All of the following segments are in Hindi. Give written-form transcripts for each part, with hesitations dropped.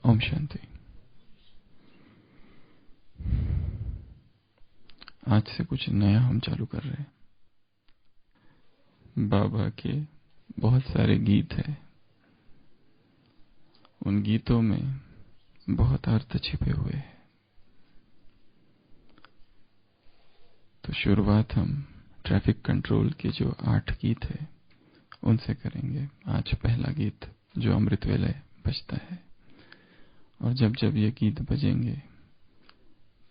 ओम शांति। आज से कुछ नया हम चालू कर रहे हैं। बाबा के बहुत सारे गीत हैं। उन गीतों में बहुत अर्थ छिपे हुए हैं। तो शुरुआत हम ट्रैफिक कंट्रोल के जो 8 गीत हैं उनसे करेंगे। आज पहला गीत जो अमृत वेले बजता है, और जब जब ये गीत बजेंगे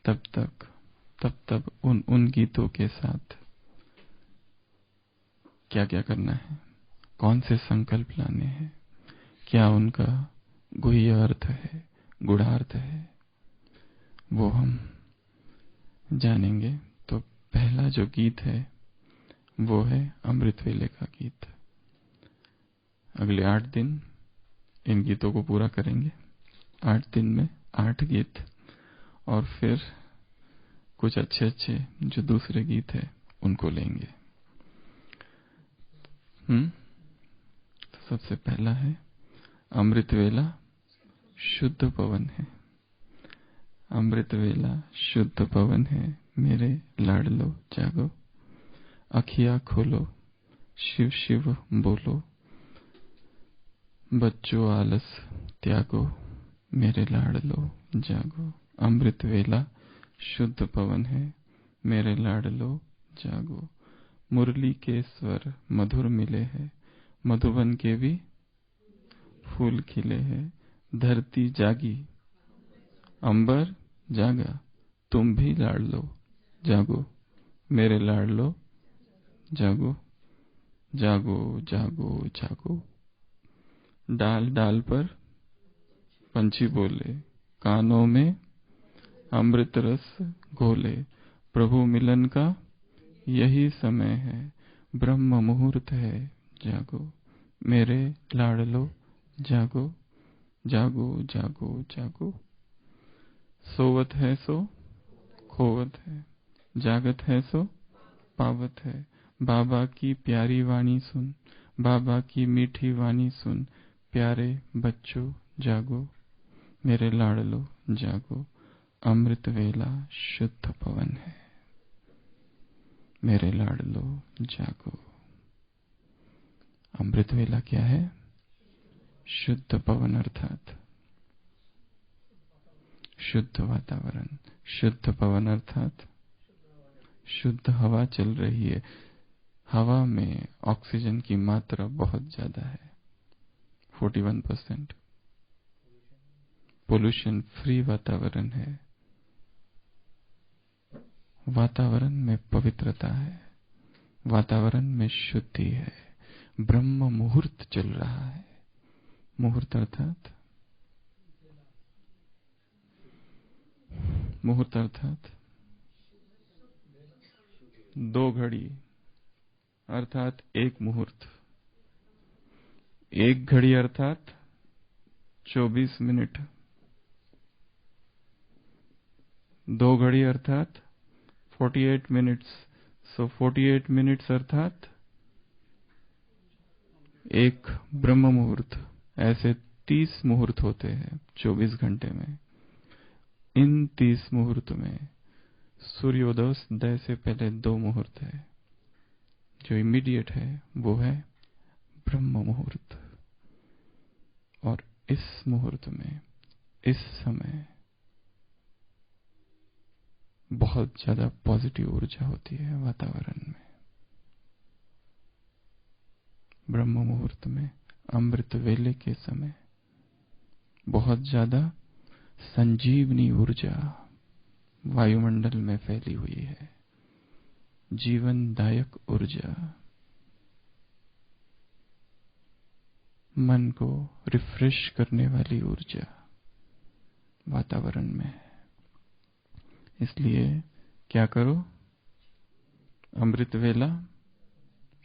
तब उन गीतों के साथ क्या क्या करना है, कौन से संकल्प लाने हैं, क्या उनका गुह्य अर्थ है, गूढ़ार्थ है, वो हम जानेंगे। तो पहला जो गीत है वो है अमृत वेले का गीत। अगले 8 दिन इन गीतों को पूरा करेंगे। 8 दिन में 8 गीत, और फिर कुछ अच्छे जो दूसरे गीत है उनको लेंगे। तो सबसे पहला है अमृत वेला शुद्ध पवन है। अमृत वेला शुद्ध पवन है, मेरे लाडलो जागो। अखियाँ खोलो, शिव शिव बोलो, बच्चों आलस त्यागो, मेरे लाडलो जागो। अमृत वेला शुद्ध पवन है, मेरे लाडलो जागो। मुरली के स्वर मधुर मिले हैं, मधुबन के भी फूल खिले हैं। धरती जागी, अंबर जागा, तुम भी लाडलो जागो, मेरे लाडलो जागो। जागो जागो जागो। डाल डाल पर पंछी बोले, कानों में अमृत रस घोले। प्रभु मिलन का यही समय है, ब्रह्म मुहूर्त है, जागो, मेरे लाडलो जागो। जागो जागो जागो। सोवत है सो खोवत है, जागत है सो पावत है। बाबा की प्यारी वाणी सुन, बाबा की मीठी वाणी सुन, प्यारे बच्चों जागो, मेरे लाडलो जागो। अमृत वेला शुद्ध पवन है, मेरे लाडलो जागो। अमृत वेला क्या है? शुद्ध पवन अर्थात शुद्ध वातावरण। शुद्ध पवन अर्थात शुद्ध हवा चल रही है। हवा में ऑक्सीजन की मात्रा बहुत ज्यादा है, 41%। पोल्यूशन फ्री वातावरण है। वातावरण में पवित्रता है, वातावरण में शुद्धि है। ब्रह्म मुहूर्त चल रहा है। मुहूर्त अर्थात मुहूर्त अर्थात 2 घड़ी अर्थात 1 मुहूर्त। 1 घड़ी अर्थात 24 मिनट। 2 घड़ी अर्थात 48 मिनट्स। सो 48 मिनट्स अर्थात 1 ब्रह्म मुहूर्त। ऐसे 30 मुहूर्त होते हैं 24 घंटे में। इन 30 मुहूर्त में सूर्योदय से पहले 2 मुहूर्त है। जो इमीडिएट है वो है ब्रह्म मुहूर्त। और इस मुहूर्त में, इस समय बहुत ज्यादा पॉजिटिव ऊर्जा होती है वातावरण में। ब्रह्म मुहूर्त में, अमृत वेले के समय बहुत ज्यादा संजीवनी ऊर्जा वायुमंडल में फैली हुई है। जीवनदायक ऊर्जा, मन को रिफ्रेश करने वाली ऊर्जा वातावरण में है। इसलिए क्या करो? अमृत वेला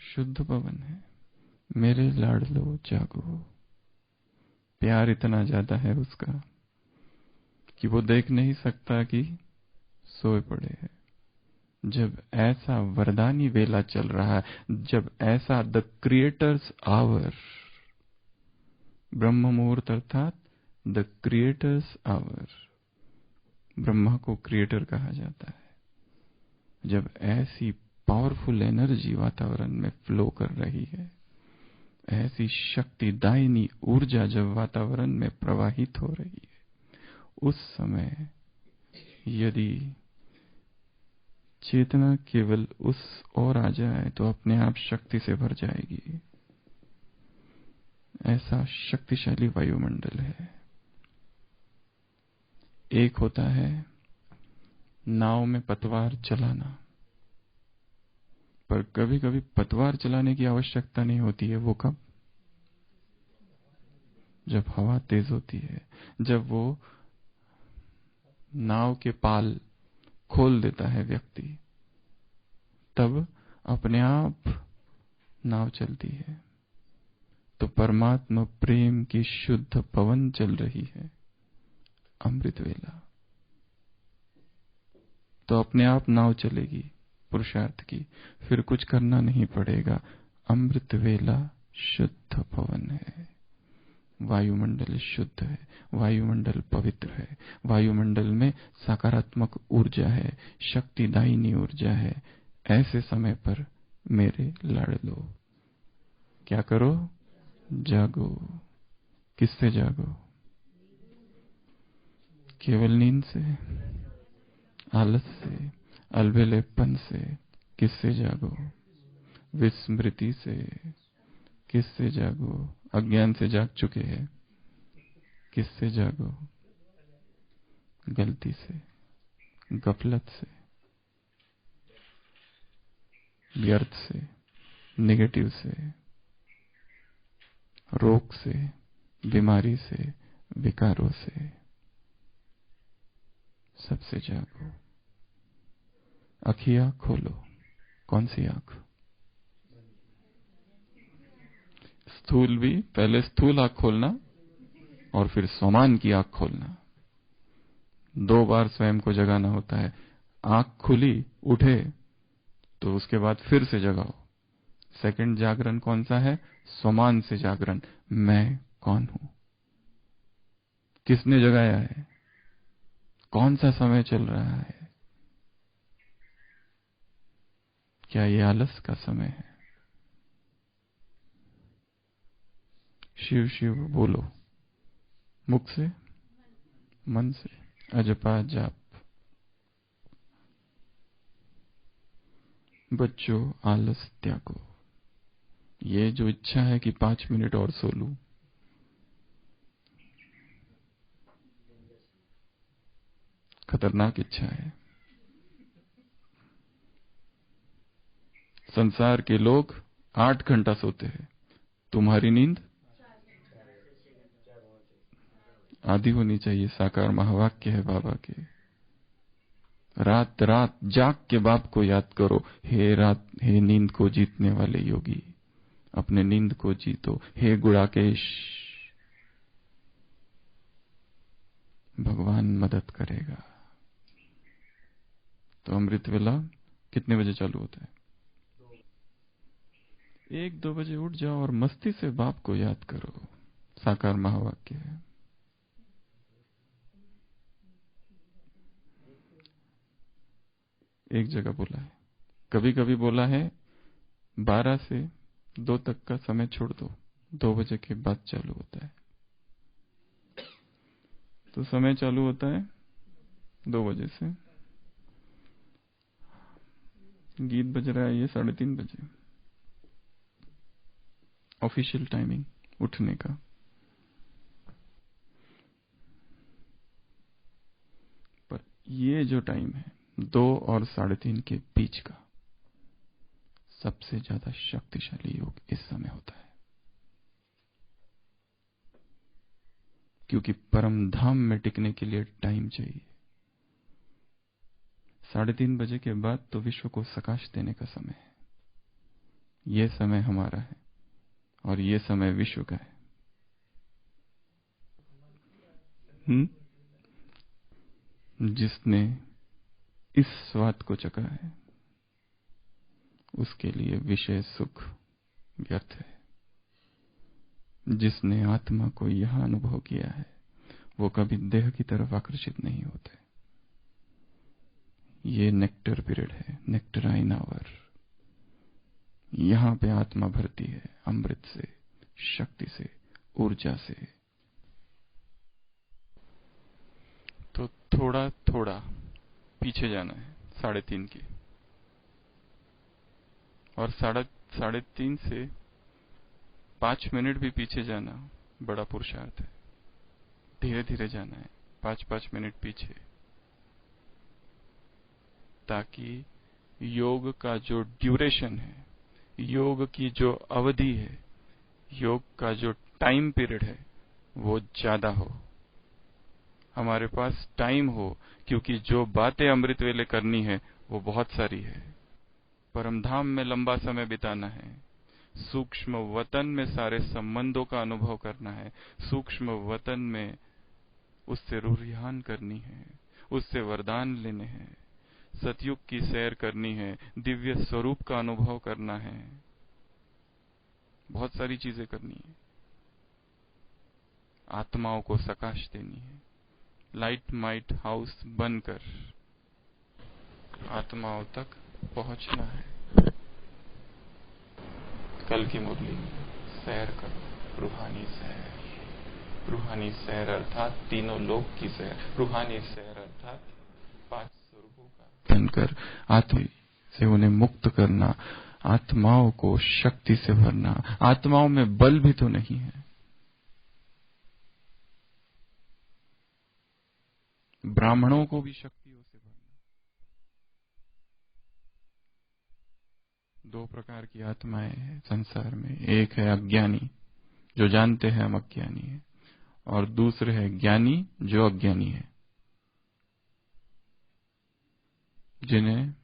शुद्ध पवन है, मेरे लाडलो जागो। प्यार इतना ज्यादा है उसका कि वो देख नहीं सकता कि सोए पड़े हैं। जब ऐसा वरदानी वेला चल रहा है, जब ऐसा द क्रिएटर्स आवर, ब्रह्म मुहूर्त अर्थात द क्रिएटर्स आवर। ब्रह्मा को क्रिएटर कहा जाता है। जब ऐसी पावरफुल एनर्जी वातावरण में फ्लो कर रही है, ऐसी शक्तिदायिनी ऊर्जा जब वातावरण में प्रवाहित हो रही है, उस समय यदि चेतना केवल उस ओर आ जाए तो अपने आप शक्ति से भर जाएगी। ऐसा शक्तिशाली वायुमंडल है। एक होता है नाव में पतवार चलाना, पर कभी कभी पतवार चलाने की आवश्यकता नहीं होती है। वो कब? जब हवा तेज होती है, जब वो नाव के पाल खोल देता है व्यक्ति, तब अपने आप नाव चलती है। तो परमात्मा प्रेम की शुद्ध पवन चल रही है, अमृत वेला। तो अपने आप नाव चलेगी पुरुषार्थ की, फिर कुछ करना नहीं पड़ेगा। अमृत वेला शुद्ध पवन है। वायुमंडल शुद्ध है, वायुमंडल पवित्र है, वायुमंडल में सकारात्मक ऊर्जा है, शक्तिदायिनी ऊर्जा है। ऐसे समय पर मेरे लाडलो क्या करो? जागो। किससे जागो? केवल नींद से, आलस से, अलबेलेपन से? किससे जागो? विस्मृति से। किससे जागो? अज्ञान से जाग चुके हैं। किससे जागो? गलती से, गफलत से, व्यर्थ से, नेगेटिव से, रोग से, बीमारी से, विकारों से। सबसे जागो। अखियां खोलो। कौन सी आंख? स्थूल भी, पहले स्थूल आंख खोलना और फिर समान की आंख खोलना। 2 बार स्वयं को जगाना होता है। आंख खुली, उठे तो उसके बाद फिर से जगाओ। सेकंड जागरण कौन सा है? समान से जागरण। मैं कौन हूं? किसने जगाया है? कौन सा समय चल रहा है? क्या ये आलस का समय है? शिव शिव बोलो, मुख से, मन से, अजपा जाप। बच्चों, आलस त्यागो। ये जो इच्छा है कि 5 मिनट और सो लूं, खतरनाक इच्छा है। संसार के लोग 8 घंटा सोते हैं, तुम्हारी नींद आधी होनी चाहिए। साकार महावाक्य है बाबा के। रात रात जाग के बाप को याद करो। हे रात, हे नींद को जीतने वाले योगी, अपने नींद को जीतो। हे गुड़ाकेश, भगवान मदद करेगा। तो अमृत वेला कितने बजे चालू होता है? 1-2 बजे उठ जाओ और मस्ती से बाप को याद करो। साकार महावाक्य है। एक जगह बोला है, कभी कभी बोला है 12 से 2 तक का समय छोड़ दो, 2 बजे के बाद चालू होता है। तो समय चालू होता है 2 बजे से। गीत बज रहा है ये 3:30 बजे, ऑफिशियल टाइमिंग उठने का। पर ये जो टाइम है 2 और 3:30 के बीच का, सबसे ज्यादा शक्तिशाली योग इस समय होता है। क्योंकि परम धाम में टिकने के लिए टाइम चाहिए। 3:30 बजे के बाद तो विश्व को सकाश देने का समय है। ये समय हमारा है और ये समय विश्व का है। जिसने इस स्वाद को चखा है, उसके लिए विषय सुख व्यर्थ है। जिसने आत्मा को यहां अनुभव किया है, वो कभी देह की तरफ आकर्षित नहीं होते। ये नेक्टर पीरियड है, नेक्टराइन आवर। यहां पे आत्मा भरती है अमृत से, शक्ति से, ऊर्जा से। तो थोड़ा थोड़ा पीछे जाना है 3.5 की, और 3.5 से 5 मिनट भी पीछे जाना बड़ा पुरुषार्थ है। धीरे धीरे जाना है 5-5 मिनट पीछे, ताकि योग का जो ड्यूरेशन है, योग की जो अवधि है, योग का जो टाइम पीरियड है, वो ज्यादा हो, हमारे पास टाइम हो। क्योंकि जो बातें अमृत वेले करनी है वो बहुत सारी है। परमधाम में लंबा समय बिताना है, सूक्ष्म वतन में सारे संबंधों का अनुभव करना है, सूक्ष्म वतन में उससे रुरिहान करनी है, उससे वरदान लेने हैं, सतयुग की सैर करनी है, दिव्य स्वरूप का अनुभव करना है, बहुत सारी चीजें करनी है। आत्माओं को सकाश देनी है। लाइट माइट हाउस बनकर आत्माओं तक पहुंचना है। कल की मुरली में सैर करो, रूहानी सैर। रूहानी सैर अर्थात तीनों लोक की सैर। रूहानी सैर अर्थात 5 स्वरूपों का बनकर आत्मा से उन्हें मुक्त करना, आत्माओं को शक्ति से भरना। आत्माओं में बल भी तो नहीं है, ब्राह्मणों को भी शक्तियों से भरना। 2 प्रकार की आत्माएं हैं संसार में। एक है अज्ञानी, जो जानते हैं हम अज्ञानी हैं, और दूसरे है ज्ञानी, जो अज्ञानी है, जिन्हें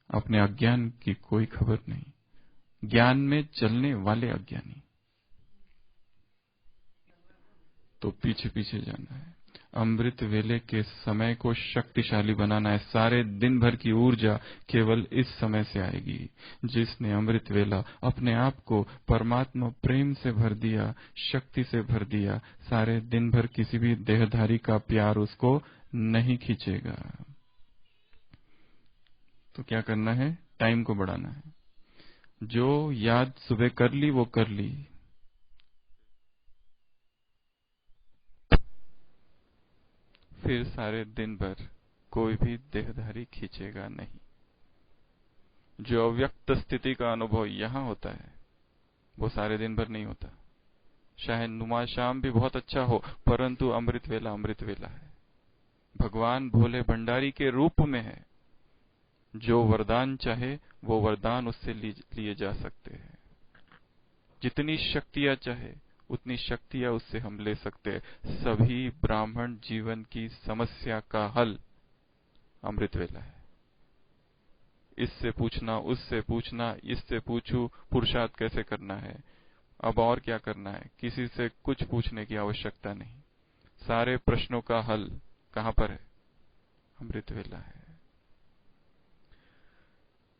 अपने अज्ञान की कोई खबर नहीं। ज्ञान में चलने वाले अज्ञानी। तो पीछे पीछे जाना है। अमृत वेले के समय को शक्तिशाली बनाना है। सारे दिन भर की ऊर्जा केवल इस समय से आएगी। जिसने अमृत वेला अपने आप को परमात्मा प्रेम से भर दिया, शक्ति से भर दिया, सारे दिन भर किसी भी देहधारी का प्यार उसको नहीं खींचेगा। तो क्या करना है? टाइम को बढ़ाना है। जो याद सुबह कर ली वो कर ली, फिर सारे दिन भर कोई भी देहधारी खींचेगा नहीं। जो अव्यक्त स्थिति का अनुभव यहां होता है वो सारे दिन भर नहीं होता। शायद नुमा शाम भी बहुत अच्छा हो, परंतु अमृत वेला है। भगवान भोले भंडारी के रूप में है। जो वरदान चाहे वो वरदान उससे लिए जा सकते हैं। जितनी शक्तियां चाहे उतनी शक्तियां उससे हम ले सकते हैं। सभी ब्राह्मण जीवन की समस्या का हल अमृत वेला है। इससे पूछना, उससे पूछना, इससे पूछू पुरुषार्थ कैसे करना है, अब और क्या करना है, किसी से कुछ पूछने की आवश्यकता नहीं। सारे प्रश्नों का हल कहां पर है? अमृत वेला है।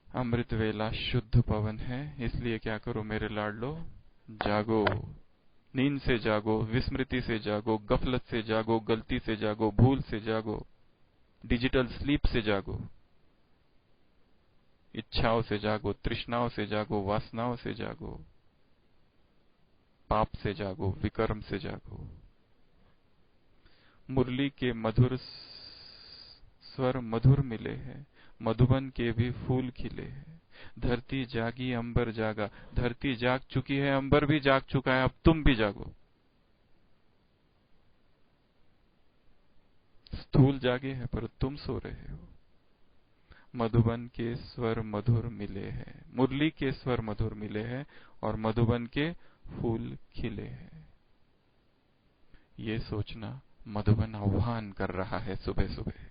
अमृत वेला शुद्ध पवन है। इसलिए क्या करो मेरे लाडलो, जागो, नींद से जागो, विस्मृति से जागो, गफलत से जागो, गलती से जागो, भूल से जागो, डिजिटल स्लीप से जागो, इच्छाओं से जागो, तृष्णाओं से जागो, वासनाओं से जागो, पाप से जागो, विकर्म से जागो। मुरली के मधुर स्वर मधुर मिले हैं, मधुबन के भी फूल खिले हैं। धरती जागी अंबर जागा, धरती जाग चुकी है, अंबर भी जाग चुका है, अब तुम भी जागो। स्थूल जागे हैं पर तुम सो रहे हो। मधुबन के स्वर मधुर मिले हैं, मुरली के स्वर मधुर मिले हैं, और मधुबन के फूल खिले हैं। ये सोचना मधुबन आह्वान कर रहा है सुबह सुबह।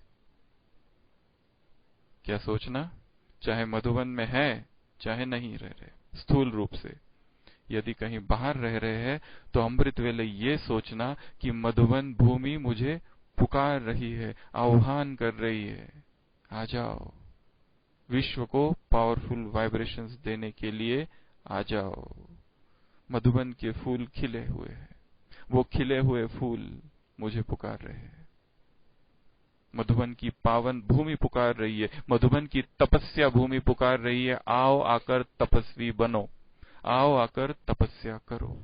क्या सोचना? चाहे मधुबन में है चाहे नहीं रह रहे, स्थूल रूप से यदि कहीं बाहर रह रहे हैं, तो अमृत वेले ये सोचना कि मधुबन भूमि मुझे पुकार रही है, आह्वान कर रही है, आ जाओ, विश्व को पावरफुल वाइब्रेशंस देने के लिए आ जाओ। मधुबन के फूल खिले हुए हैं। वो खिले हुए फूल मुझे पुकार रहे हैं। मधुबन की पावन भूमि पुकार रही है, मधुबन की तपस्या भूमि पुकार रही है। आओ आकर तपस्वी बनो, आओ आकर तपस्या करो।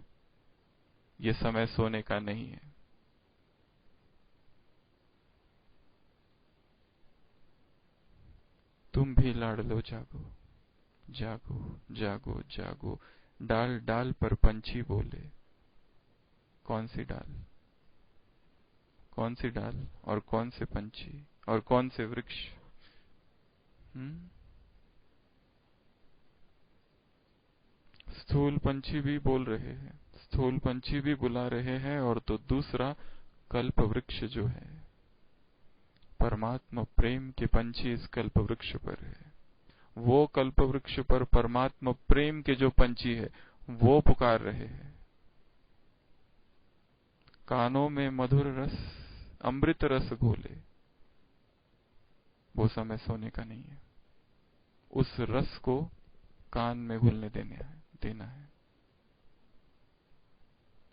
ये समय सोने का नहीं है। तुम भी लाडलो जागो, जागो जागो जागो। डाल डाल पर पंछी बोले। कौन सी डाल, कौन सी डाल और कौन से पंछी और कौन से वृक्ष? स्थूल पंछी भी बोल रहे हैं, स्थूल पंछी भी बुला रहे हैं। और तो दूसरा कल्प वृक्ष जो है, परमात्मा प्रेम के पंछी इस कल्प वृक्ष पर है। वो कल्प वृक्ष पर परमात्मा प्रेम के जो पंछी है वो पुकार रहे हैं। कानों में मधुर रस, अमृत रस घोले। वो समय सोने का नहीं है। उस रस को कान में घुलने देना है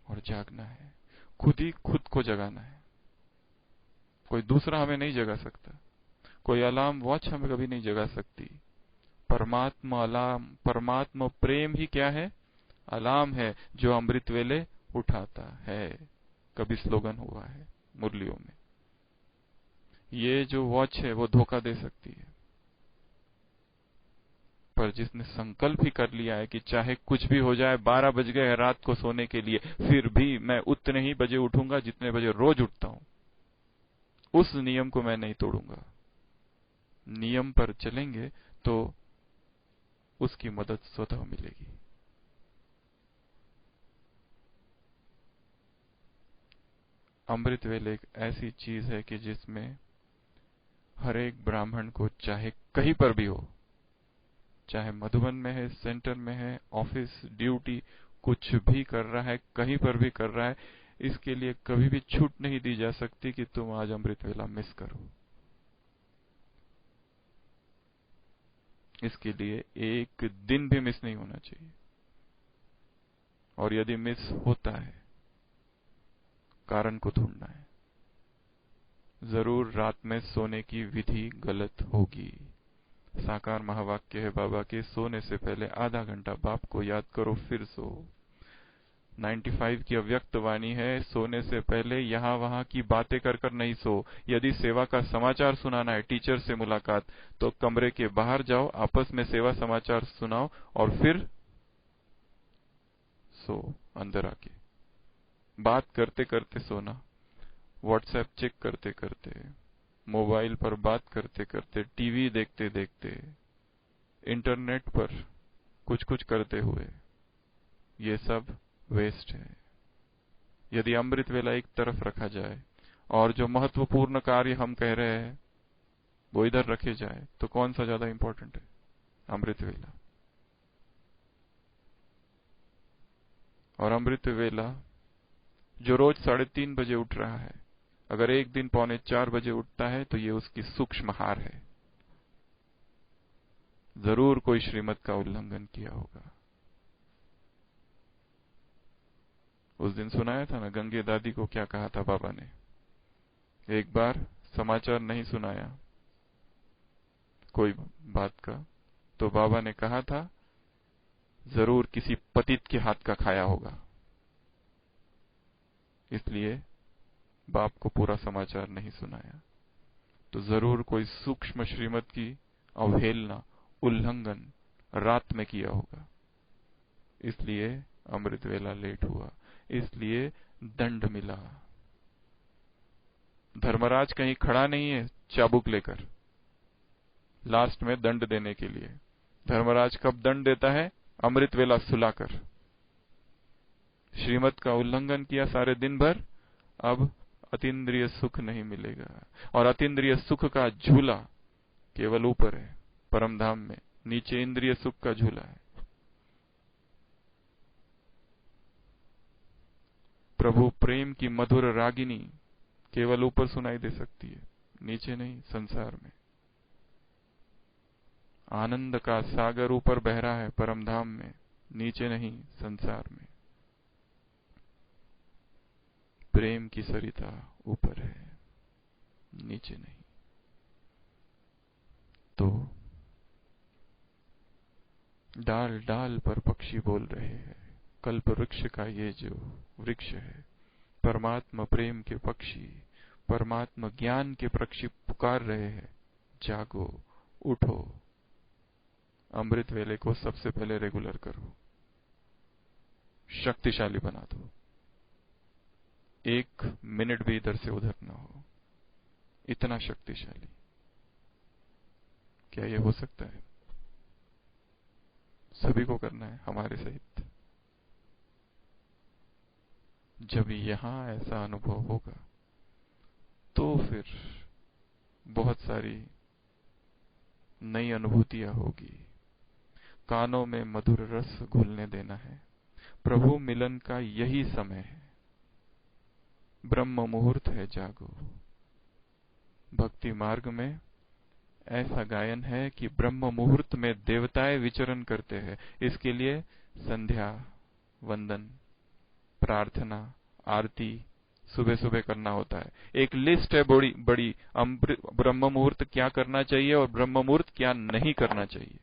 और जागना है। खुद ही खुद को जगाना है। कोई दूसरा हमें नहीं जगा सकता। कोई अलार्म वॉच हमें कभी नहीं जगा सकती। परमात्मा अलार्म, परमात्मा प्रेम ही क्या है? अलार्म है जो अमृत वेले उठाता है। कभी स्लोगन हुआ है मुरलियों में। ये जो वॉच है वो धोखा दे सकती है, पर जिसने संकल्प ही कर लिया है कि चाहे कुछ भी हो जाए, 12 बज गए रात को सोने के लिए, फिर भी मैं उतने ही बजे उठूंगा जितने बजे रोज उठता हूं, उस नियम को मैं नहीं तोड़ूंगा। नियम पर चलेंगे तो उसकी मदद स्वतः मिलेगी। अमृत वेले एक ऐसी चीज है कि जिसमें हर एक ब्राह्मण को चाहे कहीं पर भी हो, चाहे मधुबन में है, सेंटर में है, ऑफिस ड्यूटी कुछ भी कर रहा है, कहीं पर भी कर रहा है, इसके लिए कभी भी छूट नहीं दी जा सकती कि तुम आज अमृत वेला मिस करो। इसके लिए एक दिन भी मिस नहीं होना चाहिए। और यदि मिस होता है, कारण को ढूंढना है। जरूर रात में सोने की विधि गलत होगी। साकार महावाक्य है बाबा के, सोने से पहले आधा घंटा बाप को याद करो फिर सो। 95 की अव्यक्त वाणी है, सोने से पहले यहां वहां की बातें कर कर नहीं सो। यदि सेवा का समाचार सुनाना है, टीचर से मुलाकात, तो कमरे के बाहर जाओ, आपस में सेवा समाचार सुनाओ और फिर सो। अंदर आके बात करते करते सोना, व्हाट्सएप चेक करते करते, मोबाइल पर बात करते करते, टीवी देखते देखते, इंटरनेट पर कुछ कुछ करते हुए, ये सब वेस्ट है। यदि अमृत वेला एक तरफ रखा जाए और जो महत्वपूर्ण कार्य हम कह रहे हैं वो इधर रखे जाए, तो कौन सा ज्यादा इंपॉर्टेंट है? अमृत वेला। और अमृत वेला जो रोज 3:30 बजे उठ रहा है, अगर एक दिन 3:45 बजे उठता है तो ये उसकी सूक्ष्म हार है। जरूर कोई श्रीमत का उल्लंघन किया होगा। उस दिन सुनाया था ना गंगे दादी को क्या कहा था बाबा ने। एक बार समाचार नहीं सुनाया कोई बात का, तो बाबा ने कहा था जरूर किसी पतित के हाथ का खाया होगा। इसलिए बाप को पूरा समाचार नहीं सुनाया। तो जरूर कोई सूक्ष्म श्रीमत की अवहेलना, उल्लंघन रात में किया होगा। इसलिए अमृत वेला लेट हुआ, इसलिए दंड मिला। धर्मराज कहीं खड़ा नहीं है चाबुक लेकर लास्ट में दंड देने के लिए। धर्मराज कब दंड देता है? अमृत वेला सुलाकर। श्रीमत का उल्लंघन किया सारे दिन भर, अब अतीन्द्रिय सुख नहीं मिलेगा। और अतीन्द्रिय सुख का झूला केवल ऊपर है परम धाम में, नीचे इंद्रिय सुख का झूला है। प्रभु प्रेम की मधुर रागिनी केवल ऊपर सुनाई दे सकती है, नीचे नहीं। संसार में आनंद का सागर ऊपर बह रहा है परम धाम में, नीचे नहीं संसार में। प्रेम की सरिता ऊपर है, नीचे नहीं। तो डाल डाल पर पक्षी बोल रहे हैं, कल्प वृक्ष का ये जो वृक्ष है, परमात्मा प्रेम के पक्षी, परमात्मा ज्ञान के पक्षी पुकार रहे हैं, जागो, उठो, अमृत वेले को सबसे पहले रेगुलर करो, शक्तिशाली बना दो, 1 मिनट भी इधर से उधर ना हो, इतना शक्तिशाली। क्या ये हो सकता है? सभी को करना है, हमारे सहित। जब यहां ऐसा अनुभव होगा तो फिर बहुत सारी नई अनुभूतियां होगी। कानों में मधुर रस घुलने देना है। प्रभु मिलन का यही समय है, ब्रह्म मुहूर्त है, जागो। भक्ति मार्ग में ऐसा गायन है कि ब्रह्म मुहूर्त में देवताएं विचरण करते हैं। इसके लिए संध्या, वंदन, प्रार्थना, आरती सुबह सुबह करना होता है। एक लिस्ट है बड़ी बड़ी, ब्रह्म मुहूर्त क्या करना चाहिए और ब्रह्म मुहूर्त क्या नहीं करना चाहिए।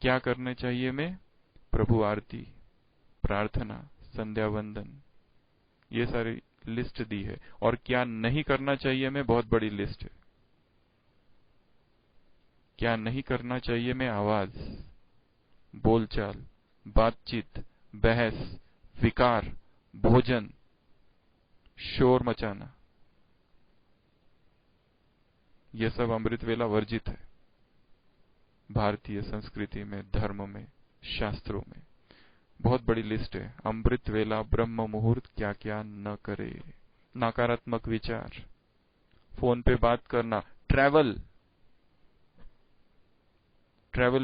क्या करने चाहिए में प्रभु आरती, प्रार्थना, संध्या वंदन, ये सारी लिस्ट दी है। और क्या नहीं करना चाहिए में बहुत बड़ी लिस्ट है। क्या नहीं करना चाहिए में आवाज, बोलचाल, बातचीत, बहस, विकार, भोजन, शोर मचाना, यह सब अमृत वेला वर्जित है। भारतीय संस्कृति में, धर्म में, शास्त्रों में बहुत बड़ी लिस्ट है। अमृत वेला ब्रह्म मुहूर्त क्या क्या न करे। नकारात्मक विचार, फोन पे बात करना, ट्रैवल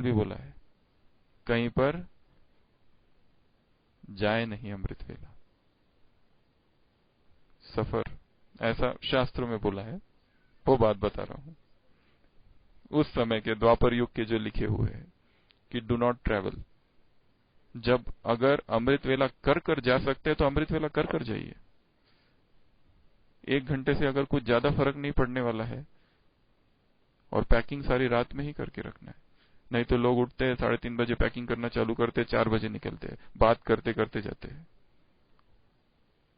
भी बोला है, कहीं पर जाए नहीं अमृत वेला। सफर, ऐसा शास्त्रों में बोला है, वो बात बता रहा हूं। उस समय के द्वापर युग के जो लिखे हुए हैं कि डू नॉट ट्रैवल। जब अगर अमृत वेला कर जा सकते हैं तो अमृत वेला कर जाइए। 1 घंटे से अगर कुछ ज्यादा फर्क नहीं पड़ने वाला है, और पैकिंग सारी रात में ही करके रखना है। नहीं तो लोग उठते हैं 3:30 बजे, पैकिंग करना चालू करते, 4 बजे निकलते हैं, बात करते करते जाते हैं।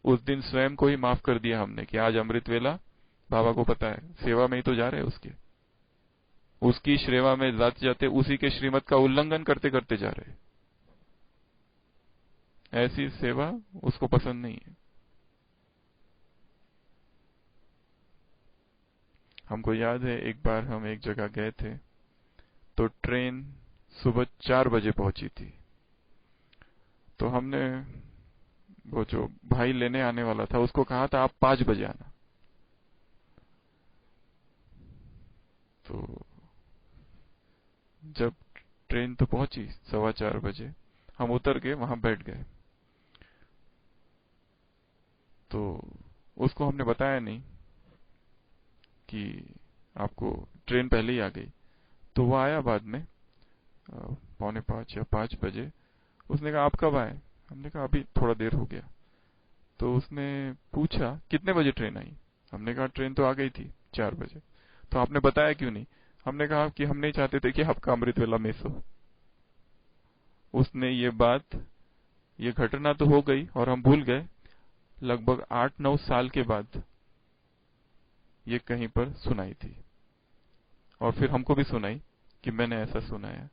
उस दिन स्वयं को ही माफ कर दिया हमने कि आज अमृत वेला, बाबा को पता है सेवा में ही तो जा रहे हैं, उसकी सेवा में जाते जाते उसी के श्रीमत का उल्लंघन करते करते जा रहे हैं। ऐसी सेवा उसको पसंद नहीं है। हमको याद है एक बार हम एक जगह गए थे, तो ट्रेन सुबह 4 बजे पहुंची थी। तो हमने वो जो भाई लेने आने वाला था उसको कहा था आप 5 बजे आना। तो जब ट्रेन तो पहुंची 4:15 बजे, हम उतर गए, वहां बैठ गए। तो उसको हमने बताया नहीं कि आपको ट्रेन पहले ही आ गई। तो वो आया बाद में 4:45 या 5 बजे। उसने कहा आप कब आए? हमने कहा अभी थोड़ा देर हो गया। तो उसने पूछा कितने बजे ट्रेन आई? हमने कहा ट्रेन तो आ गई थी 4 बजे। तो आपने बताया क्यों नहीं? हमने कहा कि हम नहीं चाहते थे कि आपका अमृत वेला मिस हो। उसने ये घटना तो हो गई और हम भूल गए। लगभग 8-9 साल के बाद ये कहीं पर सुनाई थी, और फिर हमको भी सुनाई कि मैंने ऐसा सुनाया।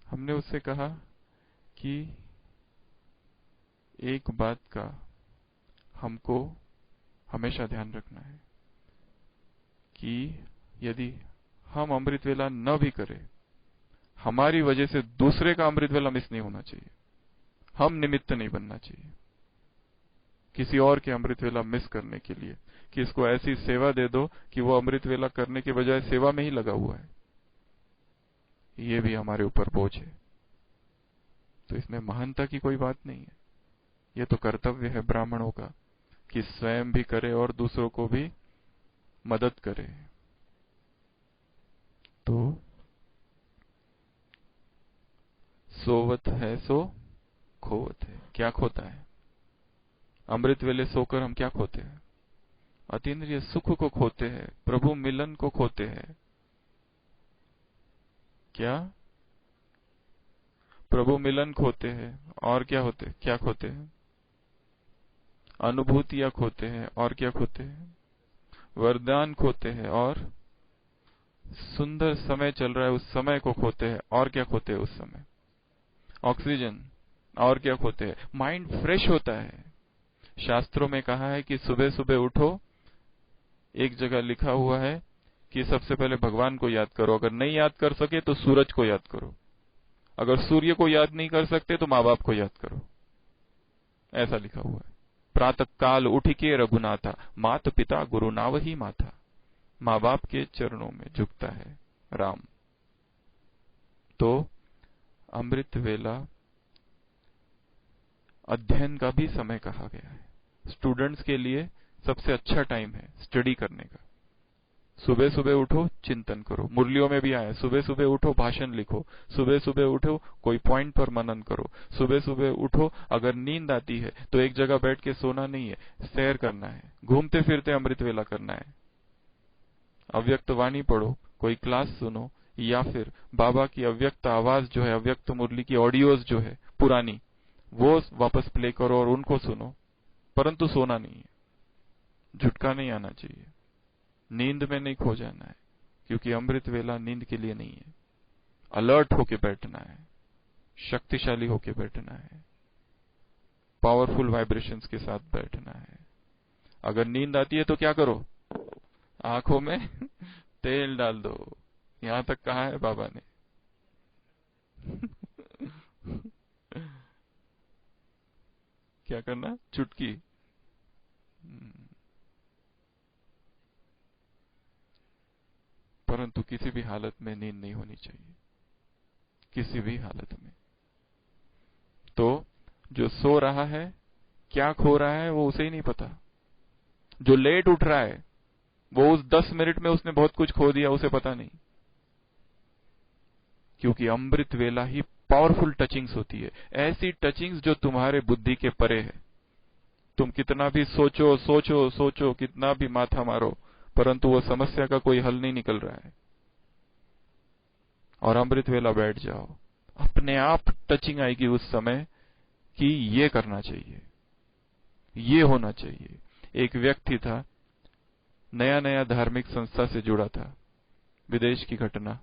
हमने उससे कहा कि एक बात का हमको हमेशा ध्यान रखना है कि यदि हम अमृत वेला न भी करें, हमारी वजह से दूसरे का अमृत वेला मिस नहीं होना चाहिए। हम निमित्त नहीं बनना चाहिए किसी और के अमृत वेला मिस करने के लिए, कि इसको ऐसी सेवा दे दो कि वो अमृत वेला करने के बजाय सेवा में ही लगा हुआ है। ये भी हमारे ऊपर बोझ है। तो इसमें महानता की कोई बात नहीं है। ये तो कर्तव्य है ब्राह्मणों का कि स्वयं भी करे और दूसरों को भी मदद करे। तो सोवत है सो खोवत है। क्या खोता है? अमृत वेले सोकर हम क्या खोते हैं? अतीन्द्रिय सुख को खोते हैं, प्रभु मिलन को खोते हैं। क्या? प्रभु मिलन खोते हैं। और क्या होते, क्या खोते हैं? अनुभूतियां खोते हैं। और क्या खोते हैं? वरदान खोते हैं। और सुंदर समय चल रहा है उस समय को खोते हैं। और क्या खोते हैं उस समय? ऑक्सीजन। और क्या खोते हैं? माइंड फ्रेश होता है। शास्त्रों में कहा है कि सुबह सुबह उठो, एक जगह लिखा हुआ है कि सबसे पहले भगवान को याद करो, अगर नहीं याद कर सके तो सूरज को याद करो, अगर सूर्य को याद नहीं कर सकते तो माँ बाप को याद करो, ऐसा लिखा हुआ है। प्रातः काल उठ के रघुनाथा, मात पिता गुरु नावही माथा। माँ बाप के चरणों में झुकता है राम। तो अमृत वेला अध्ययन का भी समय कहा गया है। स्टूडेंट्स के लिए सबसे अच्छा टाइम है स्टडी करने का। सुबह सुबह उठो, चिंतन करो। मुरलियों में भी आया, सुबह सुबह उठो, भाषण लिखो। सुबह सुबह उठो, कोई पॉइंट पर मनन करो। सुबह सुबह उठो, अगर नींद आती है तो एक जगह बैठ के सोना नहीं है, सैर करना है, घूमते फिरते अमृत वेला करना है। अव्यक्त वाणी पढ़ो, कोई क्लास सुनो, या फिर बाबा की अव्यक्त आवाज जो है, अव्यक्त मुरली की ऑडियोज जो है पुरानी, वो वापस प्ले करो और उनको सुनो, परंतु सोना नहीं है, झुटका नहीं आना चाहिए, नींद में नहीं खो जाना है, क्योंकि अमृत वेला नींद के लिए नहीं है। अलर्ट होके बैठना है, शक्तिशाली होके बैठना है, पावरफुल वाइब्रेशंस के साथ बैठना है। अगर नींद आती है तो क्या करो? आंखों में तेल डाल दो। यहां तक कहा है बाबा ने। क्या करना? चुटकी। परंतु किसी भी हालत में नींद नहीं होनी चाहिए, किसी भी हालत में। तो जो सो रहा है क्या खो रहा है वो उसे ही नहीं पता। जो लेट उठ रहा है वो उस 10 मिनट में उसने बहुत कुछ खो दिया, उसे पता नहीं। क्योंकि अमृत वेला ही पावरफुल टचिंग्स होती है, ऐसी टचिंग्स जो तुम्हारे बुद्धि के परे है। तुम कितना भी सोचो सोचो सोचो, कितना भी माथा मारो, परंतु वो समस्या का कोई हल नहीं निकल रहा है। और अमृत वेला बैठ जाओ, अपने आप टचिंग आएगी उस समय कि ये करना चाहिए, ये होना चाहिए। एक व्यक्ति था, नया नया धार्मिक संस्था से जुड़ा था, विदेश की घटना,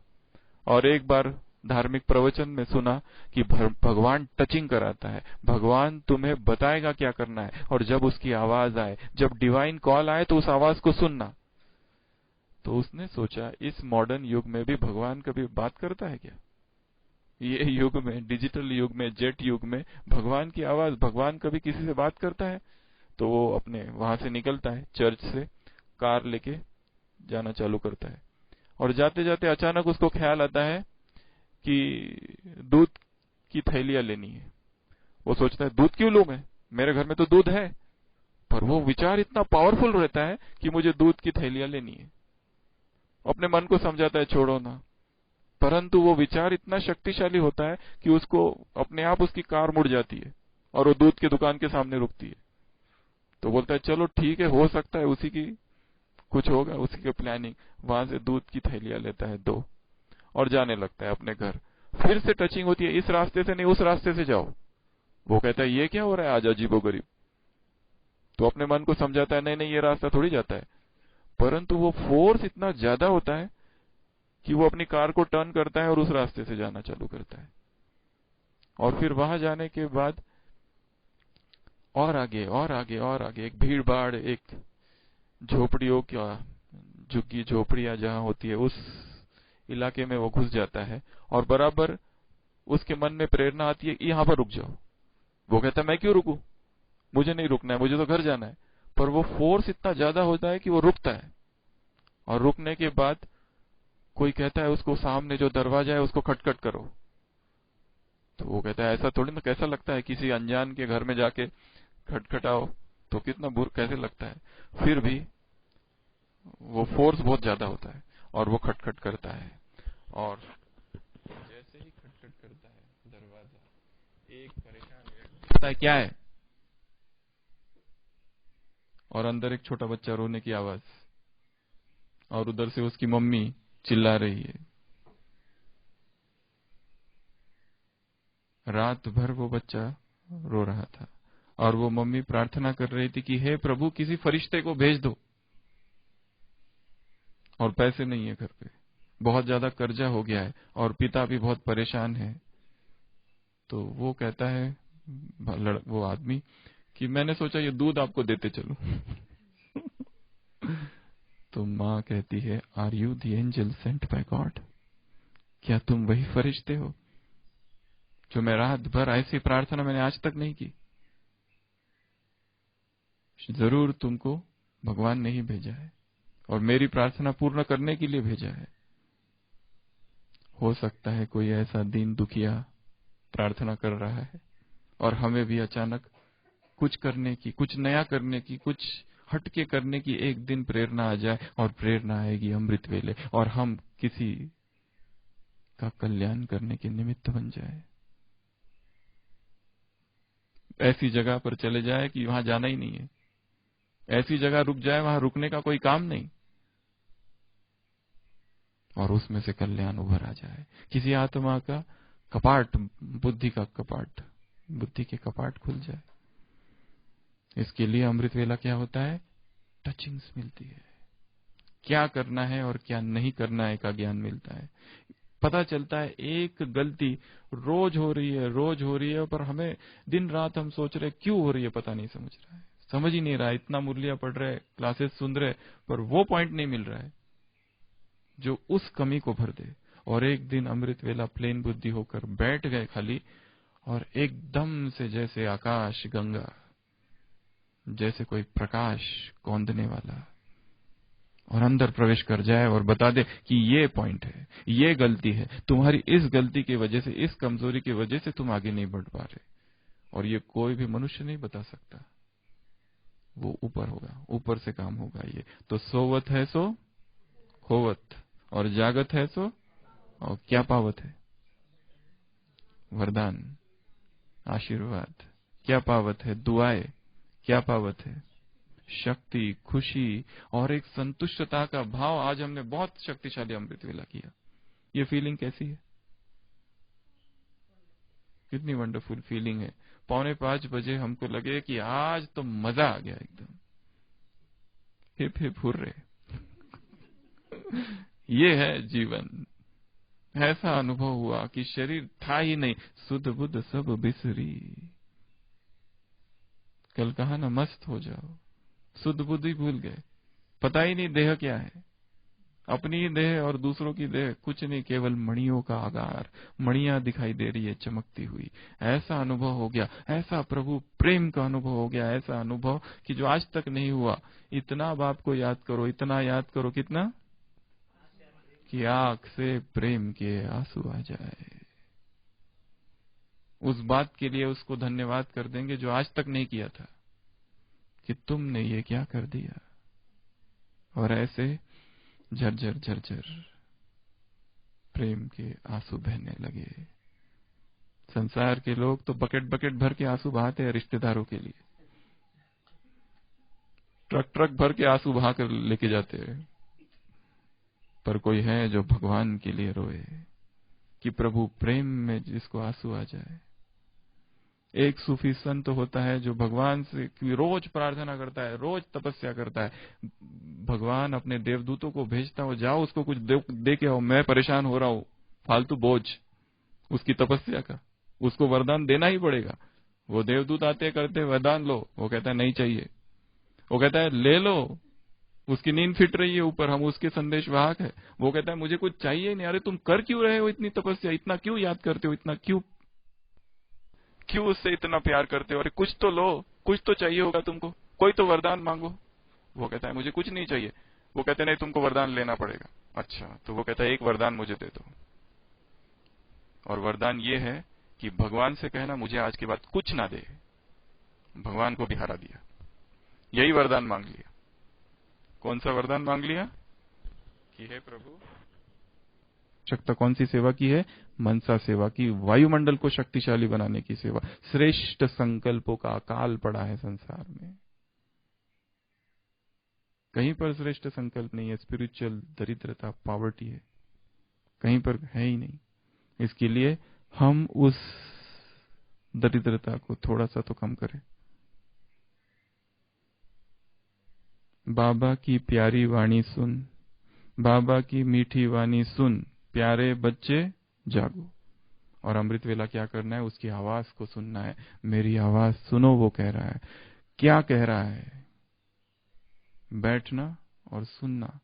और एक बार धार्मिक प्रवचन में सुना कि भगवान टचिंग कराता है, भगवान तुम्हें बताएगा क्या करना है, और जब उसकी आवाज आए, जब डिवाइन कॉल आए तो उस आवाज को सुनना। तो उसने सोचा इस मॉडर्न युग में भी भगवान कभी बात करता है क्या? ये युग में, डिजिटल युग में, जेट युग में भगवान की आवाज, भगवान कभी किसी से बात करता है? तो वो अपने वहां से निकलता है, चर्च से कार लेके जाना चालू करता है, और जाते जाते अचानक उसको ख्याल आता है कि दूध की थैलियां लेनी है। वो सोचता है दूध क्यों लूं मैं, मेरे घर में तो दूध है। पर वो विचार इतना पावरफुल रहता है कि मुझे दूध की थैलियां लेनी है। अपने मन को समझाता है छोड़ो ना, परंतु वो विचार इतना शक्तिशाली होता है कि उसको अपने आप उसकी कार मुड़ जाती है और वो दूध की दुकान के सामने रुकती है। तो बोलता है चलो ठीक है, हो सकता है उसी की कुछ होगा, उसी की प्लानिंग। वहां से दूध की थैलियां लेता है 2 और जाने लगता है अपने घर। फिर से टचिंग होती है, इस रास्ते से नहीं उस रास्ते से जाओ। वो कहता है ये क्या हो रहा है आज अजीबोगरीब। तो अपने मन को समझाता है नहीं नहीं ये रास्ता थोड़ी जाता है, परंतु वो फोर्स इतना ज्यादा होता है कि वो अपनी कार को टर्न करता है और उस रास्ते से जाना चालू करता है। और फिर वहां जाने के बाद और आगे और आगे और आगे, एक भीड़ भाड़, एक झोपड़ियों का, झुग्गी झोपड़ियां जहां होती है उस इलाके में वो घुस जाता है, और बराबर उसके मन में प्रेरणा आती है यहां पर रुक जाओ। वो कहता है मैं क्यों रुकूं, मुझे नहीं रुकना है, मुझे तो घर जाना है। पर वो फोर्स इतना ज्यादा होता है कि वो रुकता है, और रुकने के बाद कोई कहता है उसको सामने जो दरवाजा है उसको खटखट करो। तो वो कहता है ऐसा थोड़ी ना, कैसा लगता है किसी अनजान के घर में जाके खटखटाओ तो कितना बुरा कैसे लगता है। फिर भी वो फोर्स बहुत ज्यादा होता है और वो खटखट करता है, और जैसे ही खटखट करता है दरवाजा एक परेशान व्यक्ति पता है क्या है, और अंदर एक छोटा बच्चा रोने की आवाज, और उधर से उसकी मम्मी चिल्ला रही है। रात भर वो बच्चा रो रहा था और वो मम्मी प्रार्थना कर रही थी कि हे प्रभु किसी फरिश्ते को भेज दो, और पैसे नहीं है घर पे, बहुत ज्यादा कर्जा हो गया है और पिता भी बहुत परेशान है। तो वो कहता है वो आदमी कि मैंने सोचा ये दूध आपको देते चलूं। तो माँ कहती है are you the angel sent by God, क्या तुम वही फरिश्ते हो जो मैं रात भर ऐसी प्रार्थना मैंने आज तक नहीं की? जरूर तुमको भगवान ने ही भेजा है और मेरी प्रार्थना पूर्ण करने के लिए भेजा है। हो सकता है कोई ऐसा दीन दुखिया प्रार्थना कर रहा है और हमें भी अचानक कुछ करने की, कुछ नया करने की, कुछ हटके करने की एक दिन प्रेरणा आ जाए, और प्रेरणा आएगी अमृत वेले, और हम किसी का कल्याण करने के निमित्त बन जाए। ऐसी जगह पर चले जाए कि वहां जाना ही नहीं है, ऐसी जगह रुक जाए वहां रुकने का कोई काम नहीं, और उसमें से कल्याण उभर आ जाए। किसी आत्मा का कपाट, बुद्धि का कपाट, बुद्धि के कपाट खुल जाए। इसके लिए अमृत वेला क्या होता है? टचिंग्स मिलती है, क्या करना है और क्या नहीं करना है का ज्ञान मिलता है। पता चलता है एक गलती रोज हो रही है, रोज हो रही है, पर हमें दिन रात हम सोच रहे क्यों हो रही है, पता नहीं समझ रहा है, समझ ही नहीं रहा है। इतना मुरलिया पढ़ रहे, क्लासेस सुन रहे, पर वो पॉइंट नहीं मिल रहा है जो उस कमी को भर दे। और एक दिन अमृत वेला प्लेन बुद्धि होकर बैठ गए खाली, और एकदम से जैसे आकाश गंगा, जैसे कोई प्रकाश कौंधने वाला, और अंदर प्रवेश कर जाए और बता दे कि ये पॉइंट है, ये गलती है, तुम्हारी इस गलती की वजह से, इस कमजोरी की वजह से तुम आगे नहीं बढ़ पा रहे। और ये कोई भी मनुष्य नहीं बता सकता, वो ऊपर होगा, ऊपर से काम होगा। ये तो सोवत है सो खोवत, और जागत है सो, और क्या पावत है? वरदान, आशीर्वाद। क्या पावत है? दुआएं। क्या पावत है? शक्ति, खुशी, और एक संतुष्टता का भाव। आज हमने बहुत शक्तिशाली अमृत वेला किया। ये फीलिंग कैसी है? कितनी वंडरफुल फीलिंग है। 4:45 हमको लगे कि आज तो मजा आ गया एकदम, हिप हिप हुर्रे। ये है जीवन। ऐसा अनुभव हुआ कि शरीर था ही नहीं, सुध बुध सब बिसरी। कल कहा ना मस्त हो जाओ, सुध बुध ही भूल गए, पता ही नहीं देह क्या है, अपनी देह और दूसरों की देह कुछ नहीं, केवल मणियों का आगार, मणियां दिखाई दे रही है चमकती हुई। ऐसा अनुभव हो गया, ऐसा प्रभु प्रेम का अनुभव हो गया, ऐसा अनुभव कि जो आज तक नहीं हुआ। इतना बाप को याद करो, इतना याद करो, कितना कि आंख से प्रेम के आंसू आ जाए। उस बात के लिए उसको धन्यवाद कर देंगे जो आज तक नहीं किया था, कि तुमने ये क्या कर दिया। और ऐसे झरझर झरझर प्रेम के आंसू बहने लगे। संसार के लोग तो बकेट बकेट भर के आंसू बहाते हैं रिश्तेदारों के लिए, ट्रक ट्रक भर के आंसू बहा कर लेके जाते हैं। पर कोई है जो भगवान के लिए रोए, कि प्रभु प्रेम में जिसको आंसू आ जाए। एक सूफी संत होता है जो भगवान से रोज प्रार्थना करता है, रोज तपस्या करता है। भगवान अपने देवदूतों को भेजता हो, जाओ उसको कुछ दे के आओ, मैं परेशान हो रहा हूं, फालतू बोझ उसकी तपस्या का, उसको वरदान देना ही पड़ेगा। वो देवदूत आते करते वरदान लो, वो कहता है नहीं चाहिए, वो कहता है ले लो, उसकी नींद फिट रही है ऊपर, हम उसके संदेश वाहक है। वो कहता है मुझे कुछ चाहिए नहीं। अरे तुम कर क्यों रहे हो इतनी तपस्या, इतना क्यों याद करते हो, इतना क्यों उससे इतना प्यार करते हो? अरे कुछ तो लो, कुछ तो चाहिए होगा तुमको, कोई तो वरदान मांगो। वो कहता है मुझे कुछ नहीं चाहिए। वो कहते नहीं तुमको वरदान लेना पड़ेगा। अच्छा, तो वो कहता है एक वरदान मुझे दे दो, और वरदान ये है कि भगवान से कहना मुझे आज के बाद कुछ ना दे। भगवान को भी हरा दिया, यही वरदान मांग लिया। कौन सा वरदान मांग लिया? कि हे प्रभु, शक्ता कौन सी सेवा की है? मनसा सेवा की, वायुमंडल को शक्तिशाली बनाने की सेवा। श्रेष्ठ संकल्पों का अकाल पड़ा है संसार में, कहीं पर श्रेष्ठ संकल्प नहीं है। स्पिरिचुअल दरिद्रता, पॉवर्टी है, कहीं पर है ही नहीं। इसके लिए हम उस दरिद्रता को थोड़ा सा तो कम करें। बाबा की प्यारी वाणी सुन, बाबा की मीठी वाणी सुन, प्यारे बच्चे जागो। और अमृत वेला क्या करना है? उसकी आवाज को सुनना है। मेरी आवाज सुनो, वो कह रहा है। क्या कह रहा है? बैठना और सुनना।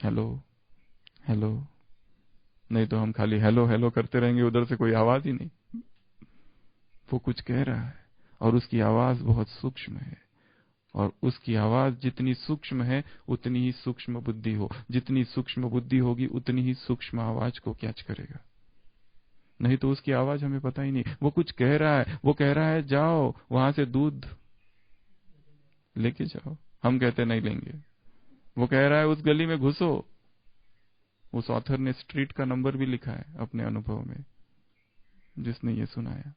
हेलो हेलो, नहीं तो हम खाली हेलो हेलो करते रहेंगे, उधर से कोई आवाज ही नहीं। वो कुछ कह रहा है और उसकी आवाज बहुत सूक्ष्म है, और उसकी आवाज जितनी सूक्ष्म है उतनी ही सूक्ष्म बुद्धि हो, जितनी सूक्ष्म बुद्धि होगी उतनी ही सूक्ष्म आवाज को कैच करेगा। नहीं तो उसकी आवाज हमें पता ही नहीं। वो कुछ कह रहा है, वो कह रहा है जाओ वहां से दूध लेके जाओ, हम कहते नहीं लेंगे। वो कह रहा है उस गली में घुसो। उस ऑथर ने स्ट्रीट का नंबर भी लिखा है अपने अनुभव में, जिसने ये सुनाया।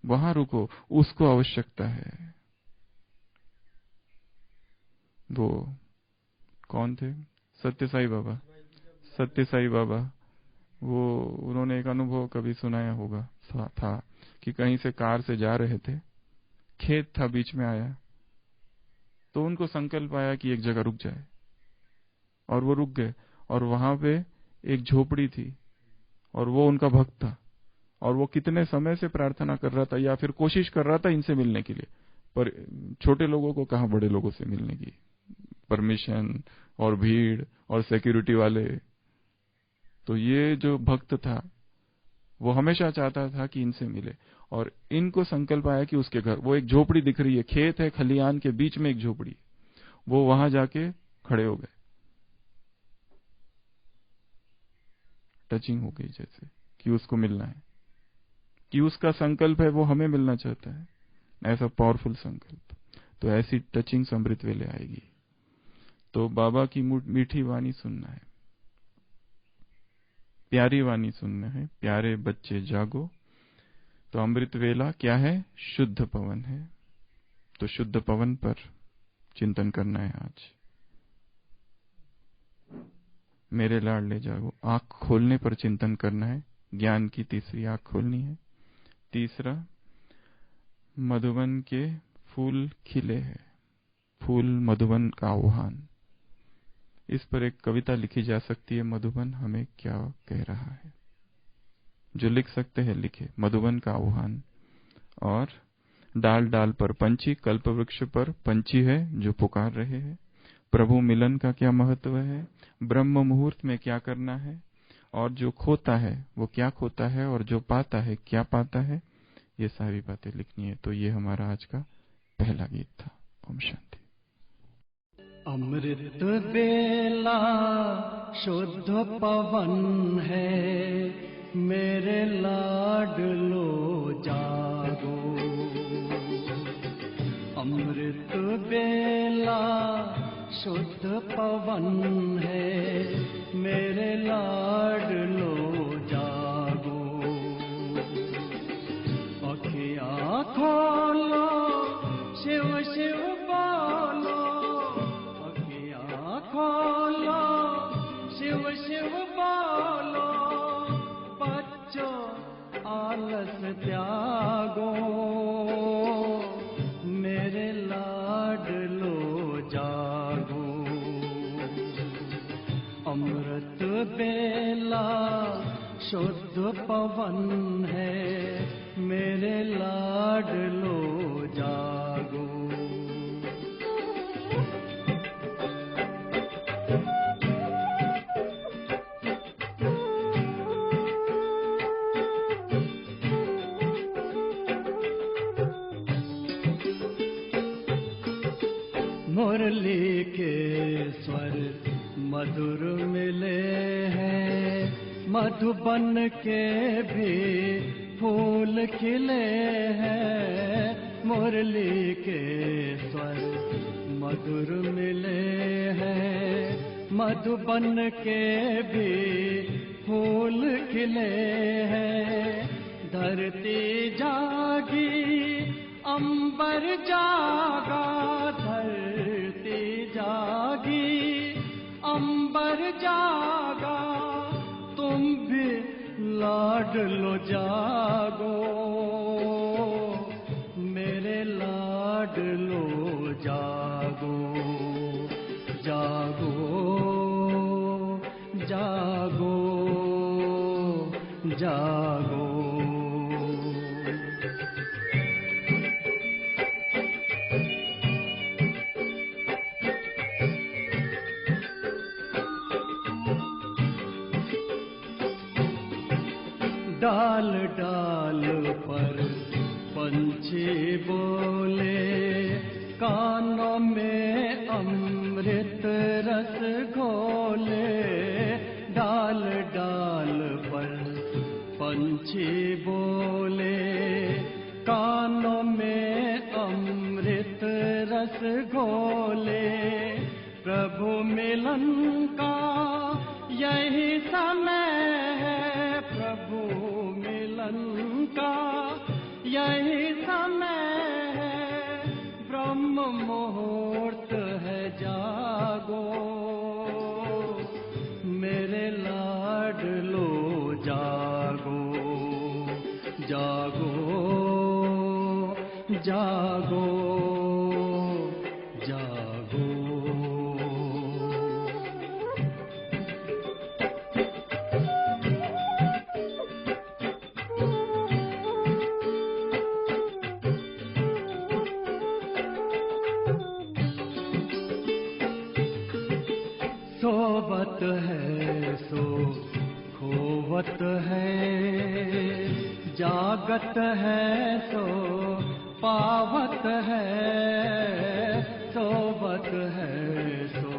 वहां रुको, उसको आवश्यकता है। वो कौन थे? सत्य साई बाबा। सत्य साई बाबा, वो उन्होंने एक अनुभव कभी सुनाया होगा, था कि कहीं से कार से जा रहे थे, खेत था, बीच में आया, तो उनको संकल्प आया कि एक जगह रुक जाए, और वो रुक गए। और वहां पे एक झोपड़ी थी, और वो उनका भक्त था, और वो कितने समय से प्रार्थना कर रहा था या फिर कोशिश कर रहा था इनसे मिलने के लिए, पर छोटे लोगों को कहां बड़े लोगों से मिलने की परमिशन, और भीड़ और सिक्योरिटी वाले। तो ये जो भक्त था वो हमेशा चाहता था कि इनसे मिले, और इनको संकल्प आया कि उसके घर, वो एक झोपड़ी दिख रही है, खेत है, खलियान के बीच में एक झोपड़ी, वो वहां जाके खड़े हो गए। टचिंग हो गई जैसे कि उसको मिलना है, कि उसका संकल्प है वो हमें मिलना चाहता है, ऐसा पावरफुल संकल्प। तो ऐसी टचिंग अमृत वेले आएगी। तो बाबा की मीठी वाणी सुनना है, प्यारी वाणी सुनना है, प्यारे बच्चे जागो। तो अमृत वेला क्या है? शुद्ध पवन है। तो शुद्ध पवन पर चिंतन करना है आज। मेरे लाडले जागो, आंख खोलने पर चिंतन करना है। ज्ञान की तीसरी आंख खोलनी है। तीसरा, मधुबन के फूल खिले हैं, फूल मधुबन का आह्वान। इस पर एक कविता लिखी जा सकती है, मधुबन हमें क्या कह रहा है। जो लिख सकते हैं लिखे, मधुबन का आह्वान। और डाल डाल पर पंछी, कल्प वृक्ष पर पंछी है जो पुकार रहे हैं। प्रभु मिलन का क्या महत्व है, ब्रह्म मुहूर्त में क्या करना है, और जो खोता है वो क्या खोता है, और जो पाता है क्या पाता है, ये सारी बातें लिखनी है। तो ये हमारा आज का पहला गीत था। ओम शांति। अमृत बेला शुद्ध पवन है, मेरे लाडलो जागो। अमृत बेला शुद्ध पवन है, मेरे लाडलो जागो। अखियाँ खोलो, शिव शिव बोलो, अखियाँ खोलो, शिव शिव बोलो। बच्चों आलस त्यागो, मेरे लाडलो जागो। अमृत बेला शुद्ध पवन है, मेरे लाडलो जागो। मुरली के स्वर मधुर मिले हैं, मधुबन के भी फूल खिले हैं। मुरली के स्वर मधुर मिले हैं, मधुबन के भी फूल खिले हैं। धरती जागी अंबर जागा, धरती जागी अंबर जागा, तुम भी लाडलो जागो, मेरे लाडलो जागो, जागो जागो जागो। डाल डाल पर पंछी बोले, कानों में अमृत रस घोले। डाल डाल पर पंछी बोले, कानों में अमृत रस घोले। प्रभु मिलन का यही समय है, प्रभु मिलन का यही समय है। ब्रह्म मुहूर्त है, जागो मेरे लाडलो जागो, जागो जागो जागो। सोवत है सो खोवत है, जागत है सो पावत है। सोवत है सो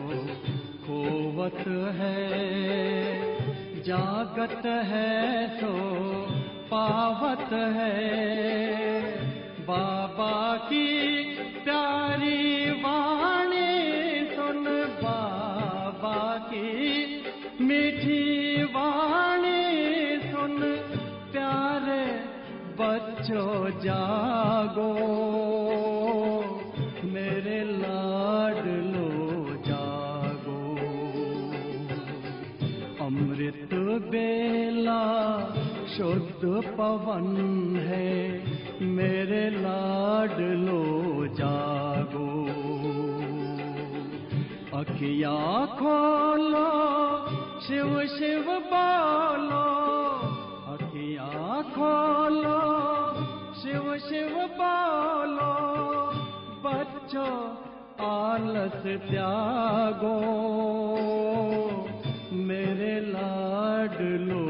खोवत है, जागत है सो पावत है। बाबा की प्यारी वाणी सुन, बाबा की मीठी वाणी सुन। प्यारे बच्चों जागो, मेरे लाडलो जागो। अमृत बेला शुद्ध पवन है, मेरे लाडलो जागो। अखियाँ खोलो शिव शिव बोलो, अखियाँ खोलो शिव शिव बोलो। बच्चों आलस त्यागो, मेरे लाडलो